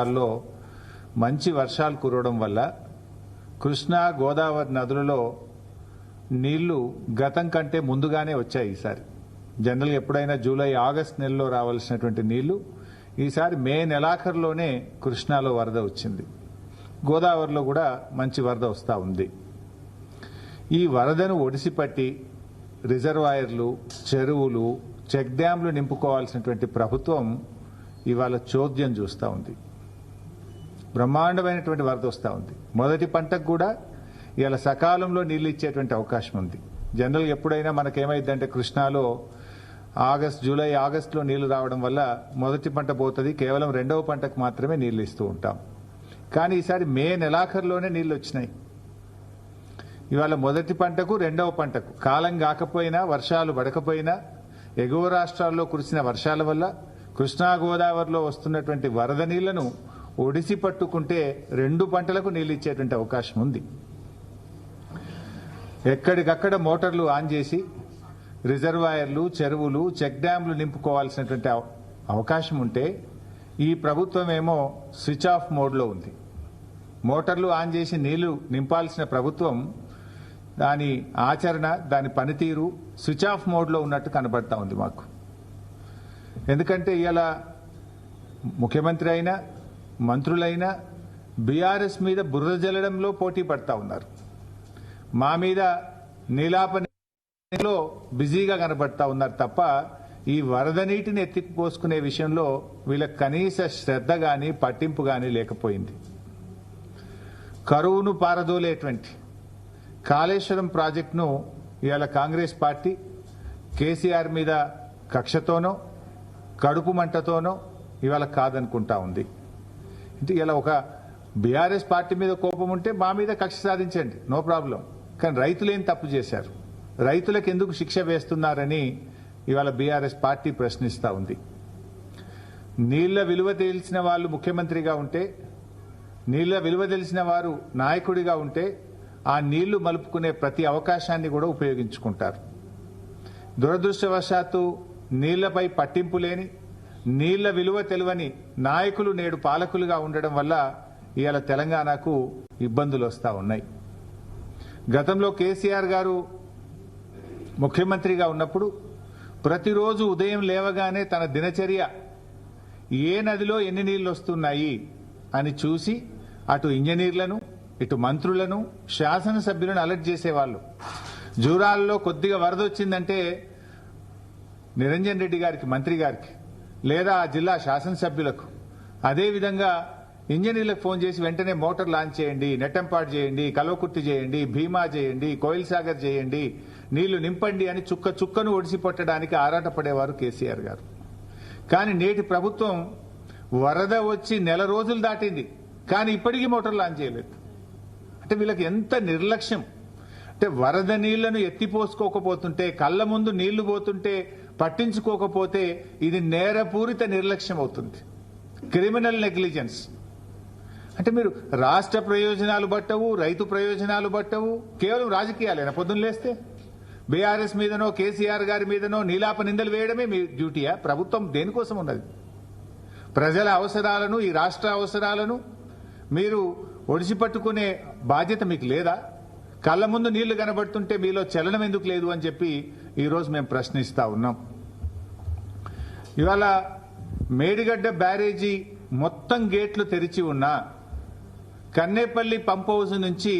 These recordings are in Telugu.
లో మంచి వర్షాలు కురవడం వల్ల కృష్ణా గోదావరి నదులలో నీళ్లు గతం కంటే ముందుగానే వచ్చాయి. ఈసారి జనరల్గా ఎప్పుడైనా జూలై ఆగస్ట్ నెలలో రావాల్సినటువంటి నీళ్లు ఈసారి మే నెలాఖరులోనే కృష్ణాలో వరద వచ్చింది. గోదావరిలో కూడా మంచి వరద వస్తూ ఉంది. ఈ వరదను ఒడిసిపట్టి రిజర్వాయర్లు, చెరువులు, చెక్ డ్యాంలు నింపుకోవాల్సినటువంటి ప్రభుత్వం ఇవాళ చోద్యం చూస్తూ ఉంది. బ్రహ్మాండమైనటువంటి వరద వస్తూ ఉంది. మొదటి పంటకు కూడా ఇవాళ సకాలంలో నీళ్లు ఇచ్చేటువంటి అవకాశం ఉంది. జనరల్గా ఎప్పుడైనా మనకేమైందంటే కృష్ణాలో జూలై ఆగస్టులో నీళ్లు రావడం వల్ల మొదటి పంట పోతుంది, కేవలం రెండవ పంటకు మాత్రమే నీళ్లు ఇస్తూ ఉంటాం. కానీ ఈసారి మే నెలాఖరులోనే నీళ్లు వచ్చినాయి. ఇవాళ మొదటి పంటకు రెండవ పంటకు కాలం కాకపోయినా, వర్షాలు పడకపోయినా, ఎగువ రాష్ట్రాల్లో కురిసిన వర్షాల వల్ల కృష్ణా గోదావరిలో వస్తున్నటువంటి వరద నీళ్లను ఒడిసి పట్టుకుంటే రెండు పంటలకు నీళ్లు ఇచ్చేటువంటి అవకాశం ఉంది. ఎక్కడికక్కడ మోటార్లు ఆన్ చేసి రిజర్వాయర్లు, చెరువులు, చెక్ డ్యాంలు నింపుకోవాల్సినటువంటి అవకాశం ఉంటే ఈ ప్రభుత్వం ఏమో స్విచ్ ఆఫ్ మోడ్లో ఉంది. మోటార్లు ఆన్ చేసి నీళ్లు నింపాల్సిన ప్రభుత్వం దాని ఆచరణ, దాని పనితీరు స్విచ్ ఆఫ్ మోడ్లో ఉన్నట్టు కనబడతా ఉంది మాకు. ఎందుకంటే ఇలా ముఖ్యమంత్రి అయినా, మంత్రులైనా బీఆర్ఎస్ మీద బురద జల్లడంలో పోటీ పడతా ఉన్నారు. మా మీద నీలాపనిలో బిజీగా కనబడతా ఉన్నారు తప్ప ఈ వరద నీటిని ఎత్తిపోసుకునే విషయంలో వీళ్ళకి కనీస శ్రద్ధ గాని, పట్టింపు గాని లేకపోయింది. కరువును పారదోలేటువంటి కాళేశ్వరం ప్రాజెక్టును ఇవాళ కాంగ్రెస్ పార్టీ కేసీఆర్ మీద కక్షతోనో, కడుపు మంటతోనో ఇవాళ కాదనుకుంటా ఉంది. అంటే ఇలా ఒక బీఆర్ఎస్ పార్టీ మీద కోపం ఉంటే మా మీద కక్ష సాధించండి, నో ప్రాబ్లం. కానీ రైతులేం తప్పు చేశారు, రైతులకు ఎందుకు శిక్ష వేస్తున్నారని ఇవాళ బీఆర్ఎస్ పార్టీ ప్రశ్నిస్తూ ఉంది. నీళ్ల విలువ తెలిసిన వాళ్ళు ముఖ్యమంత్రిగా ఉంటే, నీళ్ల విలువ తెలిసిన వారు నాయకుడిగా ఉంటే ఆ నీళ్లు మలుపుకునే ప్రతి అవకాశాన్ని కూడా ఉపయోగించుకుంటారు. దురదృష్టవశాత్తు నీళ్లపై పట్టింపు లేని, నీళ్ల విలువ తెలియని నాయకులు నేడు పాలకులుగా ఉండడం వల్ల ఇవాళ తెలంగాణకు ఇబ్బందులు వస్తూ ఉన్నాయి. గతంలో కేసీఆర్ గారు ముఖ్యమంత్రిగా ఉన్నప్పుడు ప్రతిరోజు ఉదయం లేవగానే తన దినచర్య ఏ నదిలో ఎన్ని నీళ్లు వస్తున్నాయి అని చూసి అటు ఇంజనీర్లను, ఇటు మంత్రులను, శాసనసభ్యులను అలర్ట్ చేసేవాళ్లు. జూరాలలో కొద్దిగా వరద వచ్చిందంటే నిరంజన్ రెడ్డి గారికి, మంత్రి గారికి, లేదా ఆ జిల్లా శాసనసభ్యులకు, అదేవిధంగా ఇంజనీర్లకు ఫోన్ చేసి వెంటనే మోటార్ లాంచ్ చేయండి, నెట్టంపాటు చేయండి, కల్వకుర్తి చేయండి, భీమా చేయండి, కోయిల్ సాగర్ చేయండి, నీళ్లు నింపండి అని చుక్క చుక్కను ఒడిసి పట్టడానికి ఆరాటపడేవారు కేసీఆర్ గారు. కానీ నేటి ప్రభుత్వం వరద వచ్చి నెల రోజులు దాటింది, కానీ ఇప్పటికీ మోటార్ లాంచ్ చేయలేదు. అంటే వీళ్ళకి ఎంత నిర్లక్ష్యం. అంటే వరద నీళ్లను ఎత్తిపోసుకోకపోతుంటే, కళ్ల ముందు నీళ్లు పోతుంటే పట్టించుకోకపోతే ఇది నేరపూరిత నిర్లక్ష్యం అవుతుంది, క్రిమినల్ నెగ్లిజెన్స్. అంటే మీరు రాష్ట్ర ప్రయోజనాలు బట్టవు, రైతు ప్రయోజనాలు బట్టవు, కేవలం రాజకీయాలేనా? పొద్దున్న లేస్తే బీఆర్ఎస్ మీదనో, కేసీఆర్ గారి మీదనో నీలాప నిందలు వేయడమే మీ డ్యూటీయా? ప్రభుత్వం దేనికోసం ఉన్నది? ప్రజల అవసరాలను, ఈ రాష్ట్ర అవసరాలను మీరు ఒడిసిపట్టుకునే బాధ్యత మీకు లేదా? కళ్ల ముందు నీళ్లు కనబడుతుంటే మీలో చలనం ఎందుకు లేదు అని చెప్పి ఈరోజు మేము ప్రశ్నిస్తా ఉన్నాం. ఇవాళ మేడిగడ్డ బ్యారేజీ మొత్తం గేట్లు తెరిచి ఉన్నా కన్నేపల్లి పంప్ హౌస్ నుంచి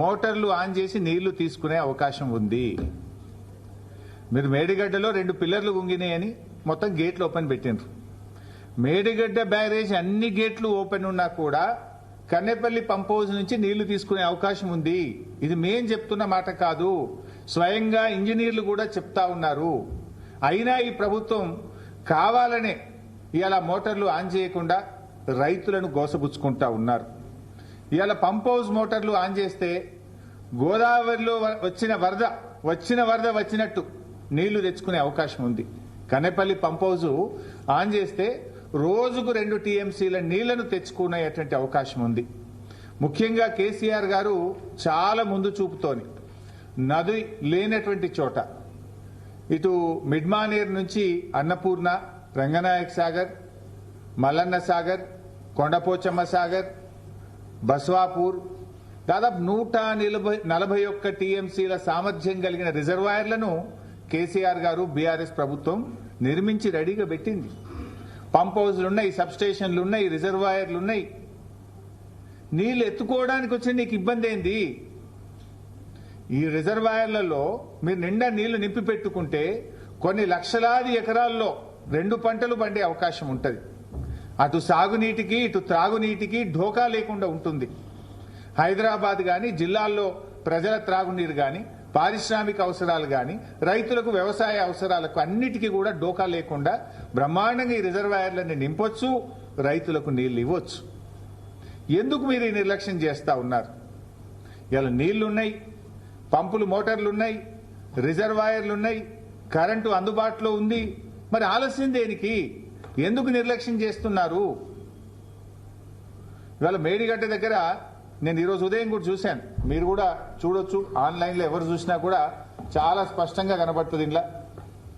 మోటార్లు ఆన్ చేసి నీళ్లు తీసుకునే అవకాశం ఉంది. మీరు మేడిగడ్డలో 2 పిల్లర్లు గుంగినాయని మొత్తం గేట్లు ఓపెన్ పెట్టిండ్రు. మేడిగడ్డ బ్యారేజ్ అన్ని గేట్లు ఓపెన్ ఉన్నా కూడా కన్నేపల్లి పంప్ హౌస్ నుంచి నీళ్లు తీసుకునే అవకాశం ఉంది. ఇది మేం చెప్తున్న మాట కాదు, స్వయంగా ఇంజనీర్లు కూడా చెప్తా ఉన్నారు. అయినా ఈ ప్రభుత్వం కావాలనే ఇవాళ మోటార్లు ఆన్ చేయకుండా రైతులను గోసపుచ్చుకుంటా ఉన్నారు. ఇవాళ పంప్ హౌస్ మోటార్లు ఆన్ చేస్తే గోదావరిలో వచ్చిన వరద వచ్చినట్టు నీళ్లు తెచ్చుకునే అవకాశం ఉంది. కన్నేపల్లి పంప్ హౌస్ ఆన్ చేస్తే రోజుకు 2 టీఎంసీల నీళ్లను తెచ్చుకునేటువంటి అవకాశం ఉంది. ముఖ్యంగా కేసీఆర్ గారు చాలా ముందు చూపుతోని నది లేనటువంటి చోట ఇటు మిడ్మానేర్ నుంచి అన్నపూర్ణ, రంగనాయక్ సాగర్, మల్లన్న సాగర్, కొండపోచమ్మ సాగర్, బస్వాపూర్ దాదాపు 141 టీఎంసీల సామర్థ్యం కలిగిన రిజర్వాయర్లను కేసీఆర్ గారు బీఆర్ఎస్ ప్రభుత్వం నిర్మించి రెడీగా పెట్టింది. పంప్ హౌజ్లున్నాయి, సబ్ స్టేషన్లున్నాయి, రిజర్వాయర్లున్నాయి. నీళ్లు ఎత్తుకోవడానికి వచ్చి నీకు ఇబ్బంది ఏంది? ఈ రిజర్వాయర్లలో మీరు నిండా నీళ్లు నింపి పెట్టుకుంటే కొన్ని లక్షలాది ఎకరాల్లో 2 పంటలు పండే అవకాశం ఉంటుంది. అటు సాగునీటికి ఇటు త్రాగునీటికి ఢోకా లేకుండా ఉంటుంది. హైదరాబాద్ గాని, జిల్లాల్లో ప్రజల త్రాగునీరు గాని, పారిశ్రామిక అవసరాలు గాని, రైతులకు వ్యవసాయ అవసరాలకు అన్నిటికీ కూడా డోకా లేకుండా బ్రహ్మాండంగా ఈ రిజర్వాయర్లని నింపొచ్చు, రైతులకు నీళ్లు ఇవ్వచ్చు. ఎందుకు మీరు ఈ నిర్లక్ష్యం చేస్తా ఉన్నారు? ఇలా నీళ్లున్నాయి, పంపులు మోటార్లున్నాయి, రిజర్వాయర్లున్నాయి, కరెంటు అందుబాటులో ఉంది. మరి ఆలస్యం దేనికి? ఎందుకు నిర్లక్ష్యం చేస్తున్నారు? ఇవాళ మేడిగడ్డ దగ్గర నేను ఈరోజు ఉదయం కూడా చూశాను, మీరు కూడా చూడొచ్చు, ఆన్లైన్లో ఎవరు చూసినా కూడా చాలా స్పష్టంగా కనబడుతుంది. ఇంట్లో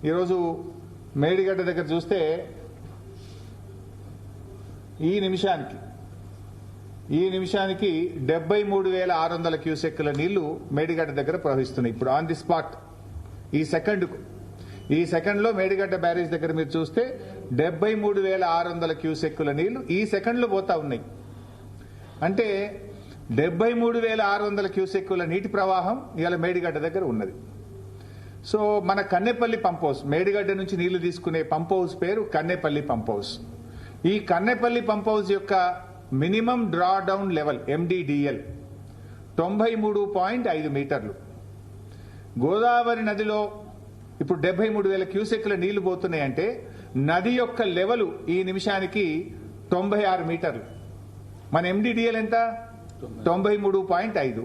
ఈరోజు మేడిగడ్డ దగ్గర చూస్తే ఈ నిమిషానికి 73,600 క్యూసెక్కుల నీళ్లు మేడిగడ్డ దగ్గర ప్రవహిస్తున్నాయి. ఇప్పుడు ఆన్ ది స్పాట్ ఈ సెకండ్లో మేడిగడ్డ బ్యారేజ్ దగ్గర మీరు చూస్తే 73,600 క్యూసెక్కుల నీళ్లు ఈ సెకండ్లో పోతా ఉన్నాయి. అంటే 73,600 క్యూసెక్కుల నీటి ప్రవాహం ఇవాళ మేడిగడ్డ దగ్గర ఉన్నది. సో మన కన్నెపల్లి పంప్ హౌస్, మేడిగడ్డ నుంచి నీళ్లు తీసుకునే పంప్ హౌస్ పేరు కన్నెపల్లి పంప్ హౌస్. ఈ కన్నెపల్లి పంప్ హౌస్ యొక్క minimum draw down level MDDL 93.5 మీటర్లు. గోదావరి నదిలో ఇప్పుడు 73,000 క్యూసెక్ల నీళ్లు పోతున్నాయంటే నది యొక్క లెవెల్ ఈ నిమిషానికి 96 మీటర్లు. మన MDDL ఎంత? 93.5.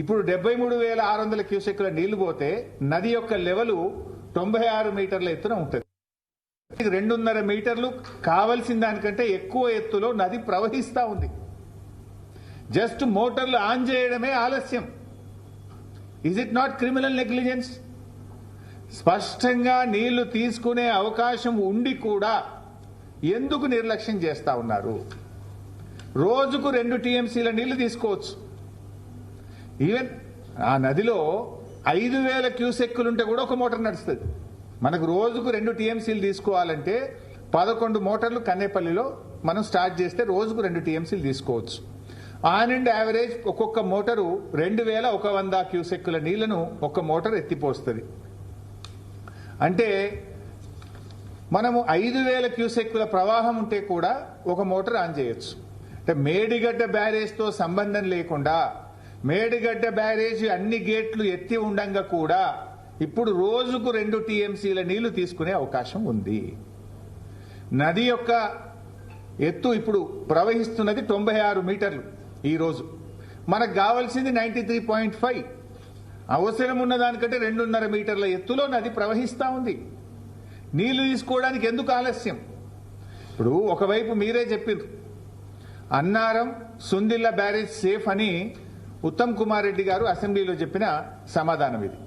ఇప్పుడు 73,600 క్యూసెక్ల నీళ్లు పోతే నది యొక్క లెవెల్ 96 మీటర్ల ఎత్తున ఉంటుంది. 2.5 మీటర్లు కావలసిన దానికంటే ఎక్కువ ఎత్తులో నది ప్రవహిస్తా ఉంది. జస్ట్ మోటార్లు ఆన్ చేయడమే ఆలస్యం. Is it not criminal negligence? స్పష్టంగా నీళ్లు తీసుకునే అవకాశం ఉండి కూడా ఎందుకు నిర్లక్ష్యం చేస్తా ఉన్నారు? రోజుకు 2 టీఎంసీల నీళ్లు తీసుకోవచ్చు. ఈవెన్ ఆ నదిలో 5,000 క్యూసెక్కులుంటే కూడా ఒక మోటార్ నడుస్తుంది. మనకు రోజుకు 2 టీఎంసీలు తీసుకోవాలంటే 11 మోటార్లు కన్నేపల్లిలో మనం స్టార్ట్ చేస్తే రోజుకు 2 టీఎంసీలు తీసుకోవచ్చు. ఆన్ అండ్ యావరేజ్ ఒక్కొక్క మోటారు 2,100 క్యూసెక్కుల నీళ్లను ఒక మోటార్ ఎత్తిపోస్తుంది. అంటే మనము 5,000 క్యూసెక్కుల ప్రవాహం ఉంటే కూడా ఒక మోటార్ ఆన్ చేయొచ్చు. అంటే మేడిగడ్డ బ్యారేజ్తో సంబంధం లేకుండా మేడిగడ్డ బ్యారేజ్ అన్ని గేట్లు ఎత్తి ఉండంగా కూడా ఇప్పుడు రోజుకు 2 టీఎంసీల నీళ్లు తీసుకునే అవకాశం ఉంది. నది యొక్క ఎత్తు ఇప్పుడు ప్రవహిస్తున్నది 96 మీటర్లు. ఈ రోజు మనకు కావాల్సింది 93.5. అవసరం ఉన్న దానికంటే 2.5 మీటర్ల ఎత్తులో నది ప్రవహిస్తా ఉంది. నీళ్లు తీసుకోవడానికి ఎందుకు ఆలస్యం? ఇప్పుడు ఒకవైపు మీరే చెప్పారు అన్నారం సుందిల్ల బ్యారేజ్ సేఫ్ అని ఉత్తమ్ కుమార్ రెడ్డి గారు అసెంబ్లీలో చెప్పిన సమాధానం ఇది.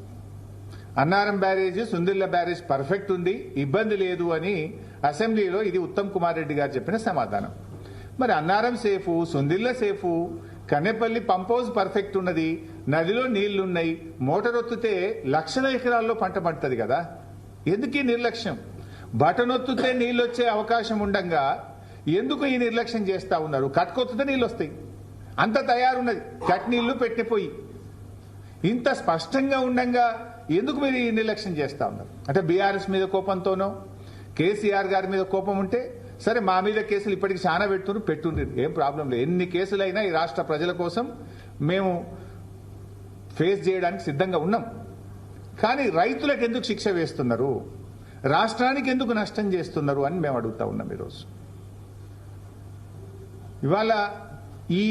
Annaram barrage, Sundilla barrage perfect ఉంది, ఇబ్బంది లేదు అని అసెంబ్లీలో ఇది ఉత్తమ్ కుమార్ రెడ్డి గారు చెప్పిన సమాధానం. మరి Annaram safe, Sundilla safe, Kannepalli pump house perfect ఉన్నది, నదిలో నీళ్లున్నాయి, మోటార్ ఒత్తితే లక్షల ఎకరాల్లో పంట పండుతుంది కదా. ఎందుకు ఈ నిర్లక్ష్యం? బటన్ ఒత్తితే నీళ్ళు వచ్చే అవకాశం ఉండంగా ఎందుకు ఈ నిర్లక్ష్యం చేస్తా ఉన్నారు? కట్టుకొత్తితే నీళ్ళు వస్తాయి, అంత తయారున్నది, కట్ నీళ్లు పెట్టిపోయి ఇంత స్పష్టంగా ఉండంగా ఎందుకు మీరు ఈ నిర్లక్ష్యం చేస్తా ఉన్నారు? అంటే బీఆర్ఎస్ మీద కోపంతోనో కేసీఆర్ గారి మీద కోపం ఉంటే సరే, మా మీద కేసులు ఇప్పటికి చాలా పెట్టుండ్రు, ఏం ప్రాబ్లం లేదు. ఎన్ని కేసులైనా ఈ రాష్ట్ర ప్రజల కోసం మేము ఫేస్ చేయడానికి సిద్ధంగా ఉన్నాం. కానీ రైతులకు ఎందుకు శిక్ష వేస్తున్నారు, రాష్ట్రానికి ఎందుకు నష్టం చేస్తున్నారు అని మేము అడుగుతా ఉన్నాం. ఈరోజు ఇవాళ ఈ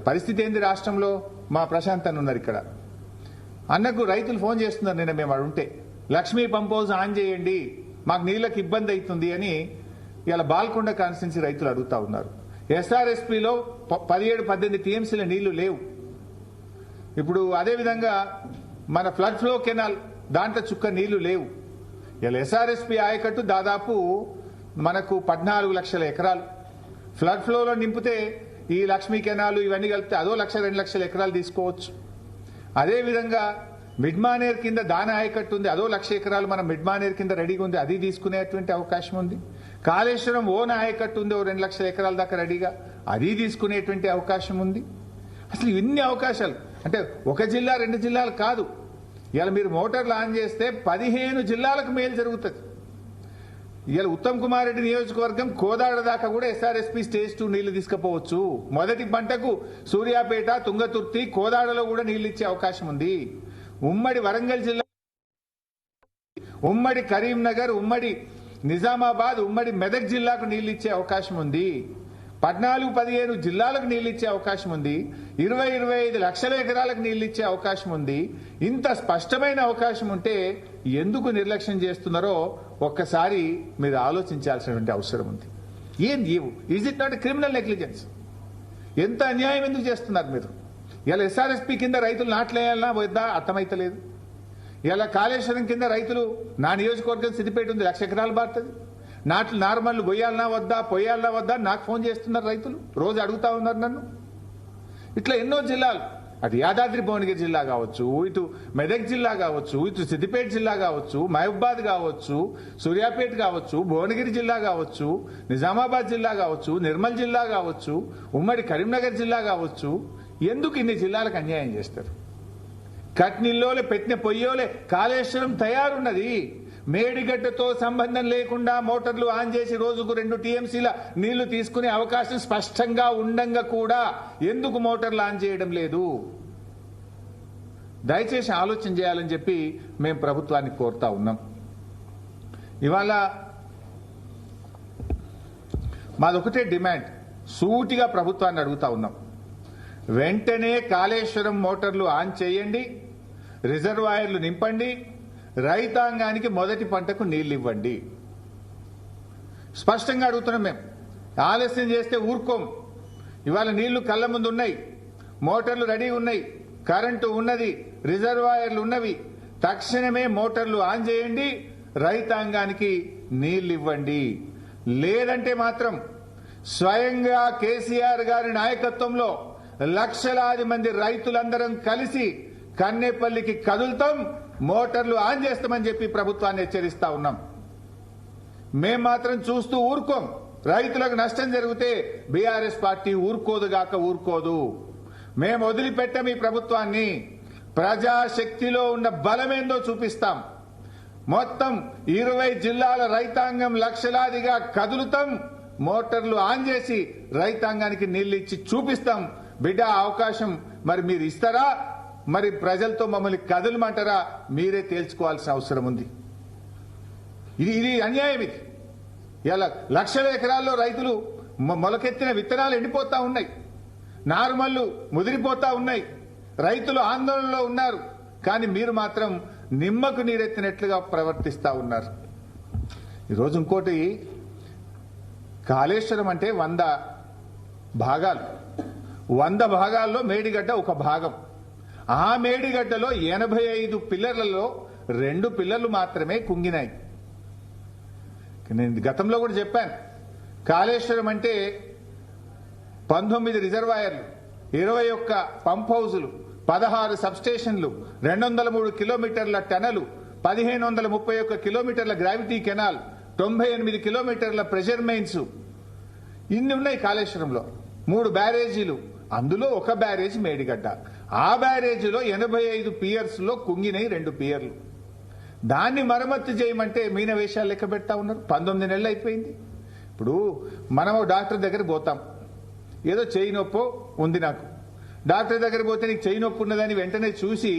పరిస్థితి ఏంది రాష్ట్రంలో? మా ప్రశాంత్ అన్న ఉన్నారు ఇక్కడ, అన్నకు రైతులు ఫోన్ చేస్తున్నారు. నిన్న మేము అడుంటే లక్ష్మీ పంప్ హౌస్ ఆన్ చేయండి, మాకు నీళ్లకు ఇబ్బంది అవుతుంది అని ఇలా బాల్కొండ కాన్స్టిట్యున్సీ రైతులు అడుగుతా ఉన్నారు. ఎస్ఆర్ఎస్పీలో 17-18 టీఎంసీల నీళ్లు లేవు. ఇప్పుడు అదేవిధంగా మన ఫ్లడ్ ఫ్లో కెనాల్ దాంట్లో చుక్క నీళ్లు లేవు. ఇలా ఎస్ఆర్ఎస్పీ ఆయకట్టు దాదాపు మనకు 14 లక్షల ఎకరాలు, ఫ్లడ్ ఫ్లోలో నింపితే ఈ లక్ష్మీ కెనాలు ఇవన్నీ కలిపితే అదో 1,00,000 2,00,000 ఎకరాలు తీసుకోవచ్చు. అదేవిధంగా మిడ్మానేర్ కింద దాని ఆయకట్టు ఉంది, అదో 1,00,000 ఎకరాలు మనం మిడ్మానేర్ కింద రెడీగా ఉంది, అది తీసుకునేటువంటి అవకాశం ఉంది. కాళేశ్వరం ఓన్ ఆయకట్టు ఉంది, ఓ 2,00,000 ఎకరాల దాకా రెడీగా, అది తీసుకునేటువంటి అవకాశం ఉంది. అసలు ఇన్ని అవకాశాలు అంటే ఒక జిల్లా 2 జిల్లాలు కాదు. ఇలా మీరు మోటార్లు ఆన్ చేస్తే 15 జిల్లాలకు మేలు జరుగుతుంది. ఇలా ఉత్తమ్ కుమార్ రెడ్డి నియోజకవర్గం కోదాడ దాకా కూడా ఎస్ఆర్ఎస్పీ స్టేజ్ 2 నీళ్లు తీసుకుపోవచ్చు. మొదటి పంటకు సూర్యాపేట, తుంగతుర్తి, కోదాడలో కూడా నీళ్లు ఇచ్చే అవకాశం ఉంది. ఉమ్మడి వరంగల్ జిల్లా, ఉమ్మడి కరీంనగర్, ఉమ్మడి నిజామాబాద్, ఉమ్మడి మెదక్ జిల్లాకు నీళ్లు ఇచ్చే అవకాశం ఉంది. 14-15 జిల్లాలకు నీళ్లు ఇచ్చే అవకాశం ఉంది. 20-25 లక్షల ఎకరాలకు నీళ్లు ఇచ్చే అవకాశం ఉంది. ఇంత స్పష్టమైన అవకాశం ఉంటే ఎందుకు నిర్లక్ష్యం చేస్తున్నారో ఒక్కసారి మీరు ఆలోచించాల్సినటువంటి అవసరం ఉంది. ఏంది is it not criminal negligence? ఎంత అన్యాయం ఎందుకు చేస్తున్నారు మీరు? ఇలా ఎస్ఆర్ఎస్పీ కింద రైతులు నాట్లేయాలన్నా వద్దా అర్థమైతలేదు. ఇలా కాళేశ్వరం కింద రైతులు, నా నియోజకవర్గం సిద్దిపేట ఉంది, 1,00,000 ఎకరాలు బారుతుంది, నాట్లు నార్మల్ పొయ్యాలన్నా వద్దా నాకు ఫోన్ చేస్తున్నారు రైతులు, రోజు అడుగుతా ఉన్నారు నన్ను. ఇట్లా ఎన్నో జిల్లాలు, అది యాదాద్రి భువనగిరి జిల్లా కావచ్చు, ఇటు మెదక్ జిల్లా కావచ్చు, ఇటు సిద్దిపేట జిల్లా కావచ్చు, మహబూబాద్ కావచ్చు, సూర్యాపేట కావచ్చు, భువనగిరి జిల్లా కావచ్చు, నిజామాబాద్ జిల్లా కావచ్చు, నిర్మల్ జిల్లా కావచ్చు, ఉమ్మడి కరీంనగర్ జిల్లా కావచ్చు. ఎందుకు ఇన్ని జిల్లాలకు అన్యాయం చేస్తారు? కట్నీల్లోలే పెట్టిన పొయ్యోలే కాళేశ్వరం తయారున్నది. మేడిగడ్డతో సంబంధం లేకుండా మోటార్లు ఆన్ చేసి రోజుకు 2 టీఎంసీల నీళ్లు తీసుకునే అవకాశం స్పష్టంగా ఉండంగా కూడా ఎందుకు మోటార్లు ఆన్ చేయడం లేదు? దయచేసి ఆలోచన చేయాలని చెప్పి మేము ప్రభుత్వాన్ని కోరుతా ఉన్నాం. ఇవాళ మాదొకటే డిమాండ్, సూటిగా ప్రభుత్వాన్ని అడుగుతా ఉన్నాం. వెంటనే కాళేశ్వరం మోటార్లు ఆన్ చేయండి, రిజర్వాయర్లు నింపండి, రైతాంగానికి మొదటి పంటకు నీళ్లు ఇవ్వండి. స్పష్టంగా అడుగుతున్నాం మేము. ఆలస్యం చేస్తే ఊరుకోం. ఇవాళ నీళ్లు కళ్ళ ముందు ఉన్నాయి, మోటార్లు రెడీ ఉన్నాయి, కరెంటు ఉన్నది, రిజర్వాయర్లు ఉన్నవి. తక్షణమే మోటార్లు ఆన్ చేయండి, రైతాంగానికి నీళ్లు ఇవ్వండి. లేదంటే మాత్రం స్వయంగా కేసీఆర్ గారి నాయకత్వంలో లక్షలాది మంది రైతులందరం కలిసి కన్నేపల్లికి కదులుతాం, మోటార్లు ఆన్ చేస్తామని చెప్పి ప్రభుత్వాన్ని హెచ్చరిస్తా ఉన్నాం. మేం మాత్రం చూస్తూ ఊరుకోం. రైతులకు నష్టం జరిగితే బీఆర్ఎస్ పార్టీ ఊరుకోదుగాక ఊరుకోదు. మేము వదిలిపెట్టాం ఈ ప్రభుత్వాన్ని. ప్రజాశక్తిలో ఉన్న బలమేందో చూపిస్తాం. మొత్తం 20 జిల్లాల రైతాంగం లక్షలాదిగా కదులుతాం, మోటార్లు ఆన్ చేసి రైతాంగానికి నీళ్లు ఇచ్చి చూపిస్తాం. బిడ్డ అవకాశం మరి మీరు ఇస్తారా, మరి ప్రజలతో మమ్మల్ని కదలమంటారా, మీరే తేల్చుకోవాల్సిన అవసరం ఉంది. ఇది అన్యాయం. ఇది ఇలా లక్షల ఎకరాల్లో రైతులు మొలకెత్తిన విత్తనాలు ఎండిపోతా ఉన్నాయి, నారుమల్లు ముదిరిపోతా ఉన్నాయి, రైతులు ఆందోళనలో ఉన్నారు. కానీ మీరు మాత్రం నిమ్మకు నీరెత్తినట్లుగా ప్రవర్తిస్తా ఉన్నారు. ఈరోజు ఇంకోటి, కాళేశ్వరం అంటే 100 భాగాలు, 100 భాగాల్లో మేడిగడ్డ ఒక భాగం. ఆ మేడిగడ్డలో 85 పిల్లర్లలో 2 పిల్లర్లు మాత్రమే కుంగినాయి. నేను గతంలో కూడా చెప్పాను, కాళేశ్వరం అంటే 19 రిజర్వాయర్లు, 21 పంప్ హౌజులు, 16 సబ్స్టేషన్లు, 203 కిలోమీటర్ల టనలు, 1531 కిలోమీటర్ల గ్రావిటీ కెనాల్, 98 కిలోమీటర్ల ప్రెషర్ మెయిన్స్, ఇన్ని ఉన్నాయి కాళేశ్వరంలో. 3 బ్యారేజీలు, అందులో ఒక బ్యారేజ్ మేడిగడ్డ. ఆ బ్యారేజీలో 85 పియర్స్ లో కుంగినాయి 2 పియర్లు. దాన్ని మరమ్మతు చేయమంటే మీన వేషాలు లెక్క పెడతా ఉన్నారు. 19 నెలలు అయిపోయింది. ఇప్పుడు మనం డాక్టర్ దగ్గర పోతాం, ఏదో చెయ్యి నొప్పో ఉంది నాకు, డాక్టర్ దగ్గర పోతే నీకు చెయ్యి నొప్పి ఉన్నదని వెంటనే చూసి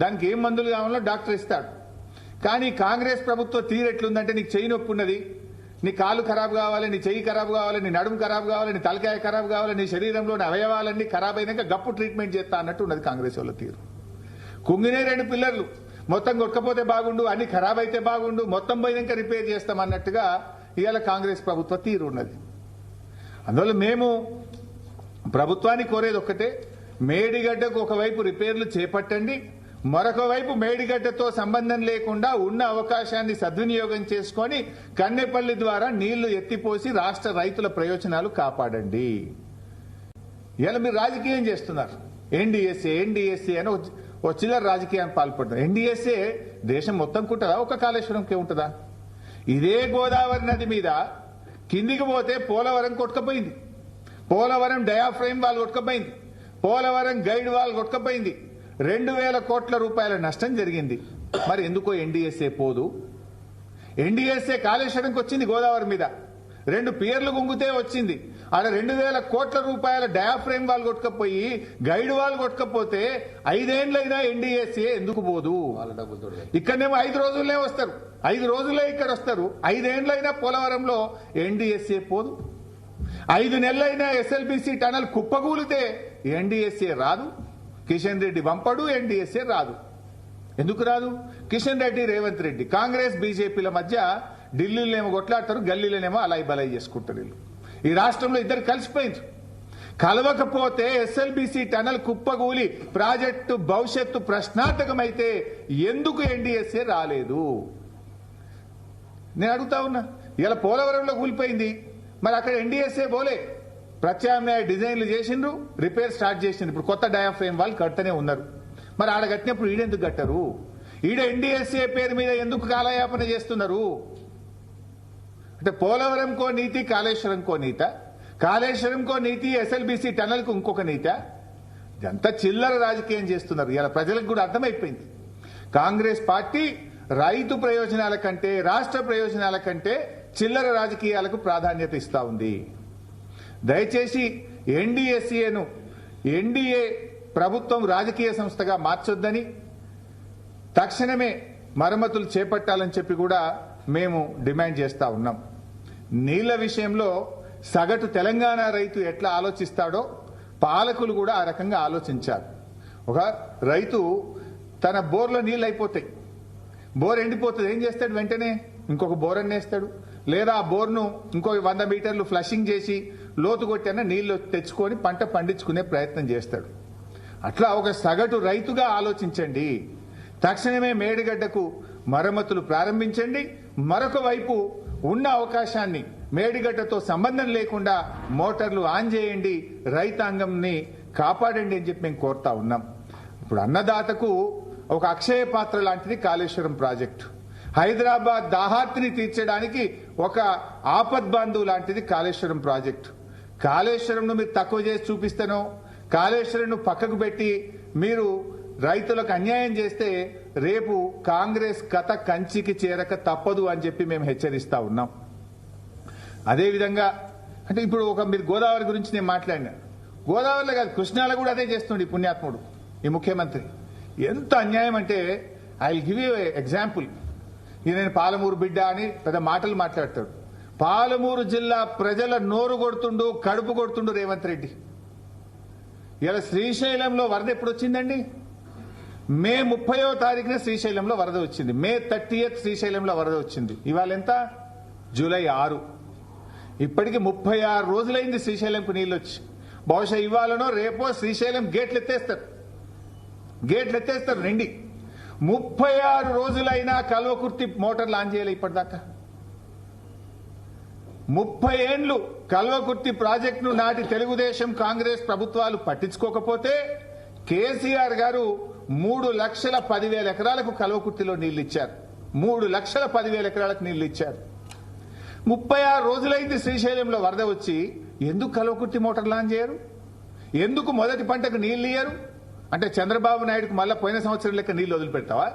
దానికి ఏం మందులు కావాలో డాక్టర్ ఇస్తాడు. కానీ కాంగ్రెస్ ప్రభుత్వం తీరెట్లుందంటే నీకు చెయ్యి నొప్పి ఉన్నది, నీ కాలు ఖరాబ్ కావాలి, నీ చెయ్యి ఖరాబ్ కావాలి, నీ నడుము ఖరాబ్ కావాలి, నీ తలకాయ ఖరాబ్ కావాలి, నీ శరీరంలోని అవయవాలన్నీ ఖరాబ్ అయినాక గప్పు ట్రీట్మెంట్ చేస్తా అన్నట్టు ఉన్నది కాంగ్రెస్ వాళ్ళ తీరు. కుంగినే 2 పిల్లర్లు, మొత్తం కొట్టకపోతే బాగుండు, అన్ని ఖరాబ్ అయితే బాగుండు, మొత్తం పోయినాక రిపేర్ చేస్తాం అన్నట్టుగా ఇవాళ కాంగ్రెస్ ప్రభుత్వ తీరు ఉన్నది. అందువల్ల మేము ప్రభుత్వాన్ని కోరేది ఒక్కటే, మేడిగడ్డకు ఒకవైపు రిపేర్లు చేపట్టండి, మరొక వైపు మేడిగడ్డతో సంబంధం లేకుండా ఉన్న అవకాశాన్ని సద్వినియోగం చేసుకొని కన్నెపల్లి ద్వారా నీళ్లు ఎత్తిపోసి రాష్ట్ర రైతుల ప్రయోజనాలు కాపాడండి. ఇలా మీరు రాజకీయం చేస్తున్నారు. ఎన్డీఎస్ఏ అని ఓ చిల్లర రాజకీయాన్ని పాల్పడుతున్నారు. ఎన్డీఎస్ఏ దేశం మొత్తం ఉంటుందా, ఒక కాళేశ్వరంకే ఉంటుందా? ఇదే గోదావరి నది మీద కిందికి పోతే పోలవరం కొట్టుకపోయింది, పోలవరం డయాఫ్రేమ్ వాల్ కొట్టుకపోయింది, పోలవరం గైడ్ వాల్ కొట్టుకపోయింది, 2000 కోట్ల రూపాయల నష్టం జరిగింది. మరి ఎందుకో ఎన్డీఎస్ఏ పోదు? ఎన్డీఎస్ఏ కాళేశ్వరంకి వచ్చింది గోదావరి మీద, 2 పియర్లు గుంగితే వచ్చింది. ఆడ 2000 కోట్ల రూపాయల డయాఫ్రేమ్ వాల్ కొట్టుకపోయి గైడ్ వాల్ కొట్టుకపోతే 5 ఏళ్లైనా ఎన్డీఎస్ఏ ఎందుకు పోదు? ఇక్కడనేమో 5 రోజుల్లో వస్తారు, 5 రోజులే ఇక్కడ వస్తారు. 5 ఏళ్లైనా పోలవరంలో ఎన్డీఎస్ఏ పోదు. 5 నెలలైనా ఎస్ఎల్బీసీ టనల్ కుప్పకూలితే ఎన్డీఎస్ఏ రాదు. కిషన్ రెడ్డి పంపడు, ఎన్డీఎస్ఏ రాదు. ఎందుకు రాదు? కిషన్ రెడ్డి, రేవంత్ రెడ్డి, కాంగ్రెస్ బీజేపీల మధ్య ఢిల్లీలోనేమో కొట్లాడతారు, గల్లీలోనేమో అలాయి బలాయి చేసుకుంటారు. వీళ్ళు ఈ రాష్ట్రంలో ఇద్దరు కలిసిపోయింది. కలవకపోతే ఎస్ఎల్బీసీ టనల్ కుప్పగూలి ప్రాజెక్టు భవిష్యత్తు ప్రశ్నార్థకమైతే ఎందుకు ఎన్డీఎస్ఏ రాలేదు? నేను అడుగుతా ఉన్నా. ఇలా పోలవరంలో కూలిపోయింది, మరి అక్కడ ఎన్డీఎస్ఏ పోలే. ప్రత్యామ్నాయ డిజైన్లు చేసిండ్రు, రిపేర్ స్టార్ట్ చేసిండ్రు. ఇప్పుడు కొత్త డయాఫ్రేమ్ వాళ్ళు కట్టనే ఉన్నారు. మరి ఆడ కట్టినప్పుడు ఈడెందుకు కట్టరు? ఈడ ఎన్డీఎస్ఏ పేరు మీద ఎందుకు కాలయాపన చేస్తున్నారు? అంటే పోలవరంకో నీతి, కాళేశ్వరంకో నీత, కాళేశ్వరంకో నీతి, ఎస్ఎల్బీసీ టనల్కు ఇంకొక నీత. ఇదంతా చిల్లర రాజకీయం చేస్తున్నారు. ఇలా ప్రజలకు కూడా అర్థమైపోయింది. కాంగ్రెస్ పార్టీ రైతు ప్రయోజనాల కంటే, రాష్ట్ర ప్రయోజనాల కంటే చిల్లర రాజకీయాలకు ప్రాధాన్యత ఇస్తా ఉంది. దయచేసి ఎన్డీఎస్ఏను ఎన్డీఏ ప్రభుత్వం రాజకీయ సంస్థగా మార్చొద్దని, తక్షణమే మరమ్మతులు చేపట్టాలని చెప్పి కూడా మేము డిమాండ్ చేస్తా ఉన్నాం. నీళ్ల విషయంలో సగటు తెలంగాణ రైతు ఎట్లా ఆలోచిస్తాడో పాలకులు కూడా ఆ రకంగా ఆలోచించారు. ఒక రైతు తన బోర్లో నీళ్ళు అయిపోతాయి, బోర్ ఎండిపోతుంది, ఏం చేస్తాడు? వెంటనే ఇంకొక బోర్ అన్నేస్తాడు, లేదా ఆ బోర్ను ఇంకో 100 మీటర్లు ఫ్లషింగ్ చేసి లోతు కొట్టైనా నీళ్లు తెచ్చుకొని పంట పండించుకునే ప్రయత్నం చేస్తాడు. అట్లా ఒక సగటు రైతుగా ఆలోచించండి. తక్షణమే మేడిగడ్డకు మరమ్మతులు ప్రారంభించండి. మరొక వైపు ఉన్న అవకాశాన్ని మేడిగడ్డతో సంబంధం లేకుండా మోటార్లు ఆన్ చేయండి, రైతాంగంని కాపాడండి అని చెప్పి మేము కోరుతా ఉన్నాం. ఇప్పుడు అన్నదాతకు ఒక అక్షయ పాత్ర లాంటిది కాళేశ్వరం ప్రాజెక్టు. హైదరాబాద్ దాహార్తిని తీర్చడానికి ఒక ఆపద్బాంధు లాంటిది కాళేశ్వరం ప్రాజెక్టు. కాళేశ్వరంను మీరు తక్కువ చేసి చూపిస్తానో, కాళేశ్వరంను పక్కకు పెట్టి మీరు రైతులకు అన్యాయం చేస్తే రేపు కాంగ్రెస్ కథ కంచికి చేరక తప్పదు అని చెప్పి మేము హెచ్చరిస్తా ఉన్నాం. అదేవిధంగా అంటే ఇప్పుడు మీరు గోదావరి గురించి నేను మాట్లాడినా, గోదావరిలో కాదు కృష్ణాలో కూడా అదే చేస్తుండే ఈ పుణ్యాత్ముడు, ఈ ముఖ్యమంత్రి. ఎంత అన్యాయం అంటే I will give you example. నేను పాలమూరు బిడ్డ అని పెద్ద మాటలు మాట్లాడతాడు. పాలమూరు జిల్లా ప్రజల నోరు కొడుతుండు, కడుపు కొడుతుండు రేవంత్ రెడ్డి. ఇలా శ్రీశైలంలో వరద ఎప్పుడు వచ్చిందండి? మే 30వ తారీఖున శ్రీశైలంలో వరద వచ్చింది. మే 30th శ్రీశైలంలో వరద వచ్చింది. ఇవాళ ఎంత? జూలై 6. ఇప్పటికి 36 రోజులైంది శ్రీశైలంకు నీళ్ళు వచ్చి. బహుశా ఇవాళనో రేపో శ్రీశైలం గేట్లు ఎత్తేస్తారు నిండి. 36 రోజులైనా కల్వకుర్తి మోటార్లు ఆన్ చేయలే ఇప్పటిదాకా. 30 ఏళ్లు కల్వకుర్తి ప్రాజెక్టును నాటి తెలుగుదేశం కాంగ్రెస్ ప్రభుత్వాలు పట్టించుకోకపోతే కేసీఆర్ గారు 3,10,000 ఎకరాలకు కల్వకుర్తిలో నీళ్లు ఇచ్చారు. 3,10,000 ఎకరాలకు నీళ్లు ఇచ్చారు. 36 రోజులైంది శ్రీశైలంలో వరద వచ్చి. ఎందుకు కల్వకుర్తి మోటార్లు ఆన్ చేయరు? ఎందుకు మొదటి పంటకు నీళ్లు ఇయ్యరు? అంటే చంద్రబాబు నాయుడుకు మళ్ళా పోయిన సంవత్సరం లెక్క నీళ్లు వదిలిపెడతావా?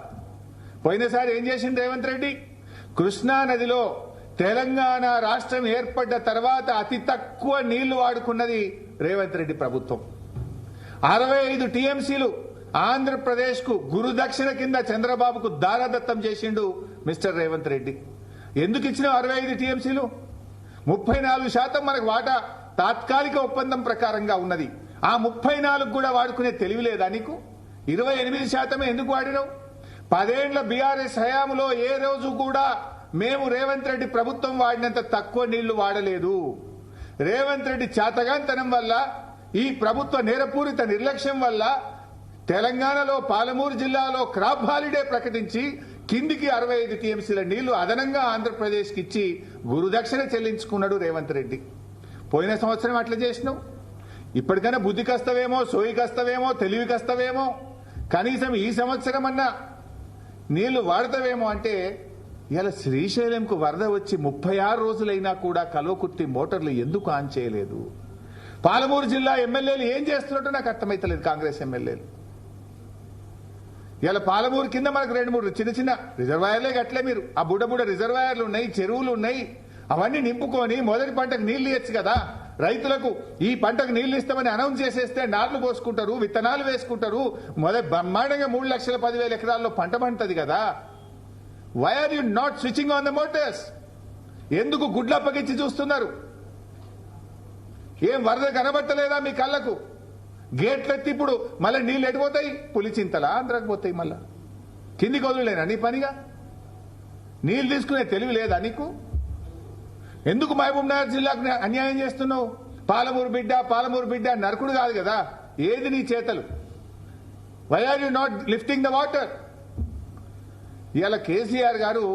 పోయినసారి ఏం చేసింది రేవంత్ రెడ్డి? కృష్ణా నదిలో తెలంగాణ రాష్ట్రం ఏర్పడ్డ తర్వాత అతి తక్కువ నీళ్లు వాడుకున్నది రేవంత్ రెడ్డి ప్రభుత్వం. 65 టీఎంసీలు ఆంధ్రప్రదేశ్ కు గురుదక్షిణ కింద చంద్రబాబుకు దారదత్తం చేసిండు మిస్టర్ రేవంత్ రెడ్డి. ఎందుకు ఇచ్చిన 65 టీఎంసీలు? 34% మనకు వాటా తాత్కాలిక ఒప్పందం ప్రకారంగా ఉన్నది. ఆ 34 కూడా వాడుకునే తెలివి లేదా నీకు? 28% ఎందుకు వాడినావు? 10 ఏళ్ల బీఆర్ఎస్ హయాంలో ఏ రోజు కూడా మేము రేవంత్ రెడ్డి ప్రభుత్వం వాడినంత తక్కువ నీళ్లు వాడలేదు. రేవంత్ రెడ్డి చాతగాంతనం వల్ల, ఈ ప్రభుత్వ నేరపూరిత నిర్లక్ష్యం వల్ల తెలంగాణలో పాలమూరు జిల్లాలో క్రాప్ హాలిడే ప్రకటించి కిందికి 65 టీఎంసీల నీళ్లు అదనంగా ఆంధ్రప్రదేశ్కి ఇచ్చి గురుదక్షిణ చెల్లించుకున్నాడు రేవంత్ రెడ్డి. పోయిన సంవత్సరం అట్లా చేసినావు. ఇప్పటికైనా బుద్ధి కస్తవేమో, సోయి కస్తవేమో, తెలివి కస్తవేమో, కనీసం ఈ సంవత్సరం అన్నా నీళ్లు వాడతావేమో అంటే ఇలా శ్రీశైలంకు వరద వచ్చి 36 రోజులైనా కూడా కలోకుర్తి మోటార్లు ఎందుకు ఆన్ చేయలేదు? పాలమూరు జిల్లా ఎమ్మెల్యేలు ఏం చేస్తున్నట్టు నాకు అర్థమైతలేదు. కాంగ్రెస్ ఎమ్మెల్యేలు ఇలా పాలమూరు కింద మనకు 2-3 చిన్న చిన్న రిజర్వాయర్లే గట్లే. మీరు ఆ బుడ్డ రిజర్వాయర్లు ఉన్నాయి, చెరువులు ఉన్నాయి, అవన్నీ నింపుకొని మొదటి పంటకు నీళ్లు ఇవ్వచ్చు కదా. రైతులకు ఈ పంటకు నీళ్లు ఇస్తామని అనౌన్స్ చేసేస్తే నార్లు పోసుకుంటారు, విత్తనాలు వేసుకుంటారు, బ్రహ్మాండంగా 3,10,000 ఎకరాల్లో పంట పండుతుంది కదా. Why are you not switching on the motors? ఎందుకు గుడ్లప్పగిచ్చి చూస్తున్నారు? ఏం వరద కనబట్టలేదా మీ కళ్ళకు? గేట్లెత్తి ఇప్పుడు మళ్ళీ నీళ్ళు ఎడిపోతాయి, పులిచింతలా ఆంధ్రాకి పోతాయి, మళ్ళా కిందికి వదిలేనా నీ పనిగా? నీళ్ళు తీసుకునే తెలివి లేదా నీకు? ఎందుకు మహబూబ్ నగర్ జిల్లాకు అన్యాయం చేస్తున్నావు? పాలమూరు బిడ్డ నరకుడు కాదు కదా. ఏది నీ చేతలు? Why are you not lifting the water? ఇవాళ కేసీఆర్ గారు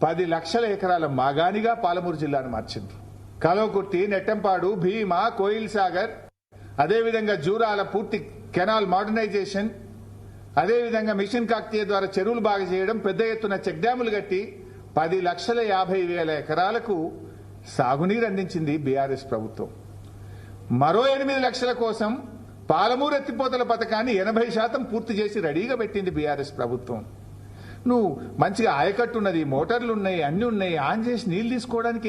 10 లక్షల ఎకరాల మాగానిగా పాలమూరు జిల్లాను మార్చిండ్రు. కల్వకుర్తి, నెట్టంపాడు, భీమా, కోయిల్ సాగర్, అదేవిధంగా జూరాల పూర్తి కెనాల్ మోడర్నైజేషన్, అదేవిధంగా మిషన్ కాకతీయ ద్వారా చెరువులు బాగా చేయడం, పెద్ద ఎత్తున చెక్ డ్యాములు కట్టి 10,50,000 ఎకరాలకు సాగునీరు అందించింది బీఆర్ఎస్ ప్రభుత్వం. మరో 8 లక్షల కోసం పాలమూరు ఎత్తిపోతల పథకాన్ని 80% పూర్తి చేసి రెడీగా పెట్టింది బీఆర్ఎస్ ప్రభుత్వం. నువ్వు మంచిగా ఆయకట్టు ఉన్నది, మోటార్లు ఉన్నాయి, అన్ని ఉన్నాయి, ఆన్ చేసి నీళ్లు తీసుకోవడానికి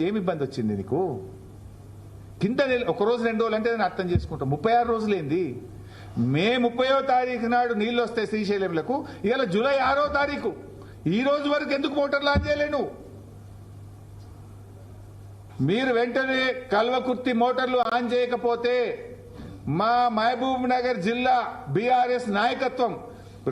ఏమి ఇబ్బంది వచ్చింది నీకు? కింద ఒక రోజు 2 రోజులు అంటే నేను అర్థం చేసుకుంటాం. 36 రోజులేంది? మే 30వ తారీఖు నాడు నీళ్లు వస్తాయి శ్రీశైలంలకు. ఇవాళ జూలై 6వ తారీఖు. ఈ రోజు వరకు ఎందుకు మోటార్లు ఆన్ చేయలేను? మీరు వెంటనే కల్వకుర్తి మోటార్లు ఆన్ చేయకపోతే మా మహబూబ్ నగర్ జిల్లా బీఆర్ఎస్ నాయకత్వం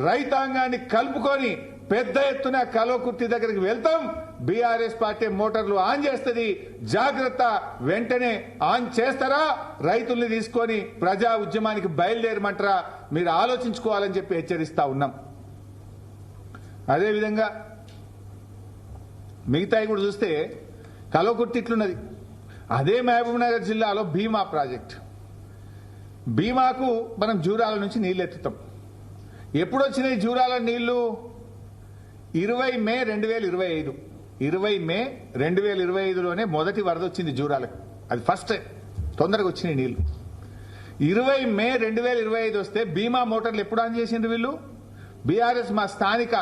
రైతాంగాన్ని కలుపుకొని పెద్ద ఎత్తున కల్వకుర్తి దగ్గరికి వెళ్తాం. బీఆర్ఎస్ పార్టీ మోటార్లు ఆన్ చేస్తుంది, జాగ్రత్త. వెంటనే ఆన్ చేస్తారా? రైతుల్ని తీసుకొని ప్రజా ఉద్యమానికి బయలుదేరమంటారా? మీరు ఆలోచించుకోవాలని చెప్పి హెచ్చరిస్తా ఉన్నాం. అదేవిధంగా మిగతాయి కూడా చూస్తే కల్వకుర్తి ఇట్లున్నది. అదే మహబూబ్ నగర్ జిల్లాలో భీమా ప్రాజెక్ట్. భీమాకు మనం జూరాల నుంచి నీళ్లు ఎత్తుతాం. ఎప్పుడు వచ్చినాయి జూరాల నీళ్లు? 20 మే 2025. 20 మే 2025లోనే మొదటి వరద వచ్చింది జూరాలకు. అది ఫస్ట్ టైం తొందరగా వచ్చినాయి నీళ్లు. 20 మే 2025 వస్తే భీమా మోటార్లు ఎప్పుడు ఆన్ చేసిండ్రు వీళ్ళు? బీఆర్ఎస్ మా స్థానిక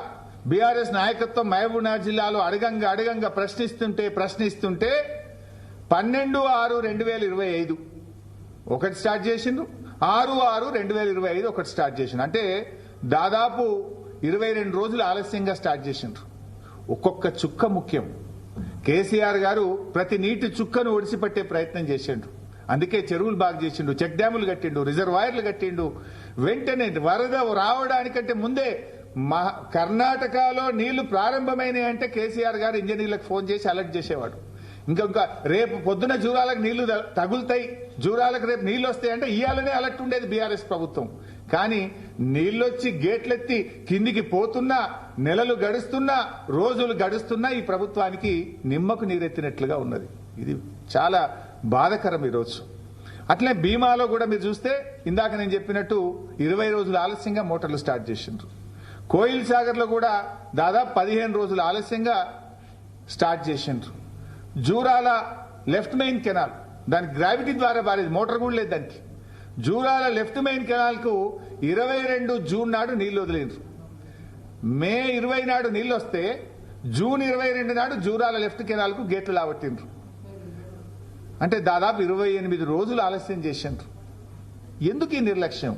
బీఆర్ఎస్ నాయకత్వం మహబూబ్ నగర్ జిల్లాలో అడగంగా ప్రశ్నిస్తుంటే 12/6/2025 ఒకటి స్టార్ట్ చేసిండ్రు, 6/6/2025 ఒకటి స్టార్ట్ చేసిండ్రు. అంటే దాదాపు 22 రోజులు ఆలస్యంగా స్టార్ట్ చేసిండ్రు. ఒక్కొక్క చుక్క ముఖ్యం. కేసీఆర్ గారు ప్రతి నీటి చుక్కను ఒడిసిపట్టే ప్రయత్నం చేసిండ్రు. అందుకే చెరువులు బాగా చేసిండు, చెక్ డ్యాములు కట్టిండు, రిజర్వాయర్లు కట్టిండు. వెంటనే వరద రావడానికంటే ముందే కర్ణాటకలో నీళ్లు ప్రారంభమైనాయి అంటే కేసీఆర్ గారు ఇంజనీర్లకు ఫోన్ చేసి అలర్ట్ చేసేవాడు. ఇంకా రేపు పొద్దున జూరాలకు నీళ్లు తగులుతాయి, జూరాలకు రేపు నీళ్లు వస్తాయి అంటే ఇయాలనే అలర్ట్ ఉండేది బీఆర్ఎస్ ప్రభుత్వం. కానీ నీళ్లొచ్చి గేట్లెత్తి కిందికి పోతున్నా, నెలలు గడుస్తున్నా, రోజులు గడుస్తున్నా ఈ ప్రభుత్వానికి నిమ్మకు నీరెత్తినట్లుగా ఉన్నది. ఇది చాలా బాధకరం ఈరోజు. అట్లే భీమాలో కూడా మీరు చూస్తే ఇందాక నేను చెప్పినట్టు 20 రోజులు ఆలస్యంగా మోటార్లు స్టార్ట్ చేసిండ్రు. కోయిల్ సాగర్ లో కూడా దాదాపు 15 రోజులు ఆలస్యంగా స్టార్ట్ చేసిండ్రు. జూరాల లెఫ్ట్ మెయిన్ కెనాల్, దానికి గ్రావిటీ ద్వారా పారేది, మోటార్ కూడా లేదు దానికి. జూరాల లెఫ్ట్ మెయిన్ కెనాల్ కు 22 జూన్ నాడు నీళ్లు వదిలిండ్రు. మే 20 నాడు నీళ్లు వస్తే జూన్ 22 నాడు జూరాల లెఫ్ట్ కెనాల్ కు గేట్లు లావట్టిండ్రు. అంటే దాదాపు 28 రోజులు ఆలస్యం చేసిండ్రు. ఎందుకు ఈ నిర్లక్ష్యం?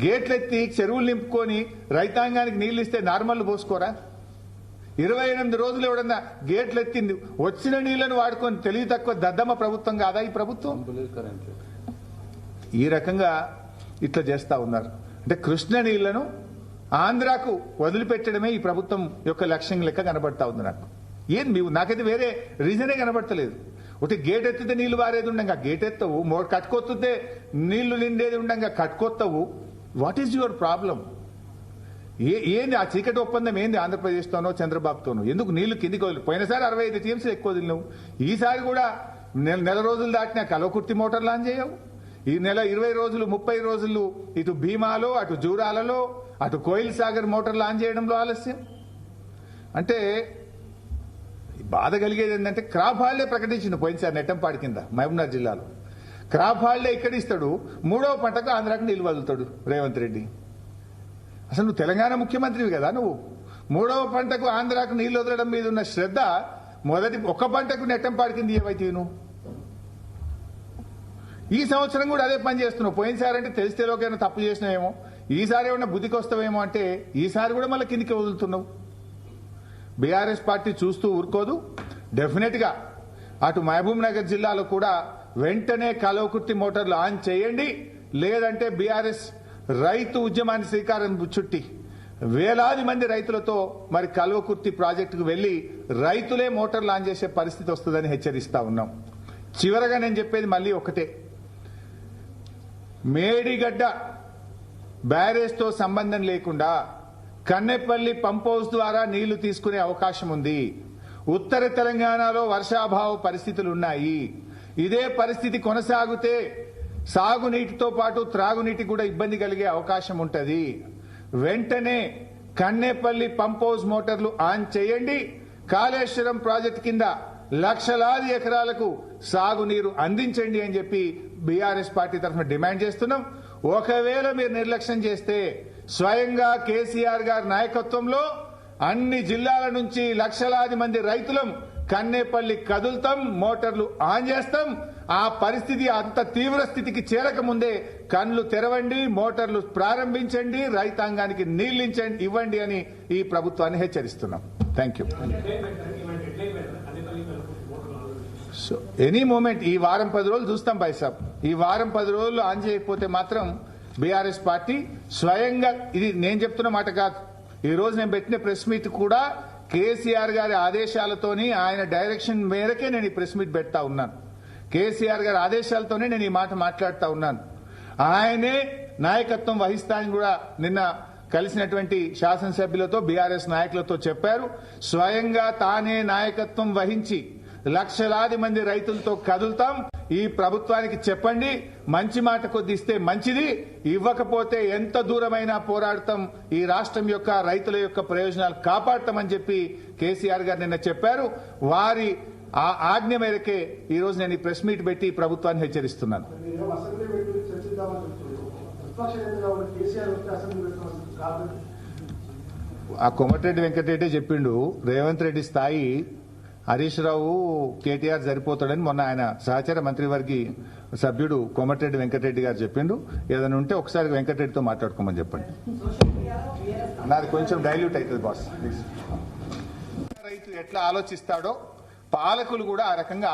గేట్లెత్తి చెరువులు నింపుకొని రైతాంగానికి నీళ్లు ఇస్తే నార్మల్ పోసుకోరా? 28 రోజులు ఎవడన్నా గేట్లెత్తి వచ్చిన నీళ్లను వాడుకొని తెలివి తక్కువ దద్దమ్మ ప్రభుత్వం కాదా ఈ ప్రభుత్వం? ఈ రకంగా ఇట్లా చేస్తా ఉన్నారు. అంటే కృష్ణ నీళ్లను ఆంధ్రాకు వదిలిపెట్టడమే ఈ ప్రభుత్వం యొక్క లక్ష్యం లెక్క కనబడతా ఉంది నాకు. నాకైతే వేరే రీజనే కనబడతలేదు. ఒకటి గేట్ ఎత్తితే నీళ్లు వారేది ఉండగా గేట్ ఎత్తవు, కట్టుకొత్తే నీళ్లు నిండేది ఉండగా కట్టుకొత్తవు. What is your problem? ఏంది ఆ చీకటి ఒప్పందం? ఏంది ఆంధ్రప్రదేశ్తోనో చంద్రబాబుతోనో? ఎందుకు నీళ్లు కిందికి వదిలి? పోయినసారి 65 టీఎంసీలు ఎక్కువ వదిలినావు, ఈసారి కూడా నెల రోజులు దాటినా కలవకుర్తి మోటార్ లాంచ్ చేయవు. ఈ నెల 20 రోజులు 30 రోజులు ఇటు భీమాలో, అటు జూరాలలో, అటు కోయిల్ సాగర్ మోటార్ లాంచ్ చేయడంలో ఆలస్యం. అంటే బాధ కలిగేది ఏంటంటే క్రాప్ హాలిడే ప్రకటించింది పోయినసారి నెట్టంపాడి కింద మహబూబ్నగర్ జిల్లాలో. క్రాప్ హాలిడే ఇక్కడ ఇస్తాడు, 3వ పంటకు ఆంధ్రాకు నీళ్లు వదులుతాడు రేవంత్ రెడ్డి. అసలు నువ్వు తెలంగాణ ముఖ్యమంత్రివి కదా, నువ్వు 3వ పంటకు ఆంధ్రాకు నీళ్లు వదలడం మీద ఉన్న శ్రద్ధ మొదటి ఒక్క పంటకు నెట్టంపాడి కింద ఏవైతే నువ్వు ఈ సంవత్సరం కూడా అదే పని చేస్తున్నావు. పోయినసారి అంటే తెలిస్తే లోకైనా తప్పు చేసినావేమో, ఈసారి ఏమన్నా బుద్ధికి వస్తావేమో అంటే ఈసారి కూడా మళ్ళీ కిందికి వదులుతున్నావు. బీఆర్ఎస్ పార్టీ చూస్తూ ఊరుకోదు. డెఫినెట్ గా అటు మహబూబ్ నగర్ జిల్లాలో కూడా వెంటనే కలవకుర్తి మోటార్లు ఆన్ చేయండి, లేదంటే బీఆర్ఎస్ రైతు ఉద్యమాన్ని శ్రీకారం చుట్టి వేలాది మంది రైతులతో మరి కల్వకుర్తి ప్రాజెక్టుకు వెళ్లి రైతులే మోటార్లు ఆన్ చేసే పరిస్థితి వస్తుందని హెచ్చరిస్తా ఉన్నాం. చివరగా నేను చెప్పేది మళ్ళీ ఒకటే, మేడిగడ్డ బ్యారేజ్తో సంబంధం లేకుండా కన్నెపల్లి పంప్ హౌస్ ద్వారా నీళ్లు తీసుకునే అవకాశం ఉంది. ఉత్తర తెలంగాణలో వర్షాభావ పరిస్థితులు ఉన్నాయి. ఇదే పరిస్థితి కొనసాగితే సాగునీటితో పాటు త్రాగునీటికి కూడా ఇబ్బంది కలిగే అవకాశం ఉంటుంది. వెంటనే కన్నెపల్లి పంప్ హౌస్ మోటార్లు ఆన్ చేయండి. కాళేశ్వరం ప్రాజెక్టు కింద లక్షలాది ఎకరాలకు సాగునీరు అందించండి అని చెప్పి బీఆర్ఎస్ పార్టీ తరఫున డిమాండ్ చేస్తున్నాం. ఒకవేళ మీరు నిర్లక్ష్యం చేస్తే స్వయంగా కేసీఆర్ గారి నాయకత్వంలో అన్ని జిల్లాల నుంచి లక్షలాది మంది రైతులం కన్నేపల్లి కదులుతాం, మోటార్లు ఆన్ చేస్తాం. ఆ పరిస్థితి అంత తీవ్ర స్థితికి చేరకముందే కన్నులు తెరవండి, మోటార్లు ప్రారంభించండి, రైతాంగానికి నీళ్లు ఇవ్వండి అని ఈ ప్రభుత్వాన్ని హెచ్చరిస్తున్నాం. Thank you. So any moment ఈ వారం 10 రోజులు చూస్తాం బైసాబ్. ఈ వారం 10 రోజులు ఆన్ చేయకపోతే మాత్రం బీఆర్ఎస్ పార్టీ స్వయంగా, ఇది నేను చెప్తున్న మాట కాదు, ఈ రోజు నేను పెట్టిన ప్రెస్ మీట్ కూడా కేసీఆర్ గారి ఆదేశాలతోని ఆయన డైరెక్షన్ మేరకే నేను ఈ ప్రెస్ మీట్ పెడతా ఉన్నాను. కేసీఆర్ గారి ఆదేశాలతోనే నేను ఈ మాట మాట్లాడుతా ఉన్నాను. ఆయనే నాయకత్వం వహిస్తానని కూడా నిన్న కలిసినటువంటి శాసనసభ్యులతో బీఆర్ఎస్ నాయకులతో చెప్పారు. స్వయంగా తానే నాయకత్వం వహించి లక్షలాది మంది రైతులతో కదులుతాం. ఈ ప్రభుత్వానికి చెప్పండి, మంచి మాట కొద్ది ఇస్తే మంచిది, ఇవ్వకపోతే ఎంత దూరమైనా పోరాడతాం, ఈ రాష్ట్రం యొక్క రైతుల యొక్క ప్రయోజనాలు కాపాడతామని చెప్పి కేసీఆర్ గారు నిన్న చెప్పారు. వారి ఆ ఆజ్ఞ మేరకే ఈ రోజు నేను ఈ ప్రెస్ మీట్ పెట్టి ప్రభుత్వాన్ని హెచ్చరిస్తున్నాను. ఆ కోమటిరెడ్డి వెంకటరెడ్డి చెప్పిండు, రేవంత్ రెడ్డి స్థాయి హరీష్ రావు కేటీఆర్ సరిపోతాడని మొన్న ఆయన సహచర మంత్రివర్గ సభ్యుడు కోమటిరెడ్డి వెంకటరెడ్డి గారు చెప్పిండు. ఏదైనా ఉంటే ఒకసారి వెంకటరెడ్డితో మాట్లాడుకోమని చెప్పండి. నాది కొంచెం డైల్యూట్ అవుతుంది బాస్. రైతు ఎట్లా ఆలోచిస్తాడో పాలకులు కూడా ఆ రకంగా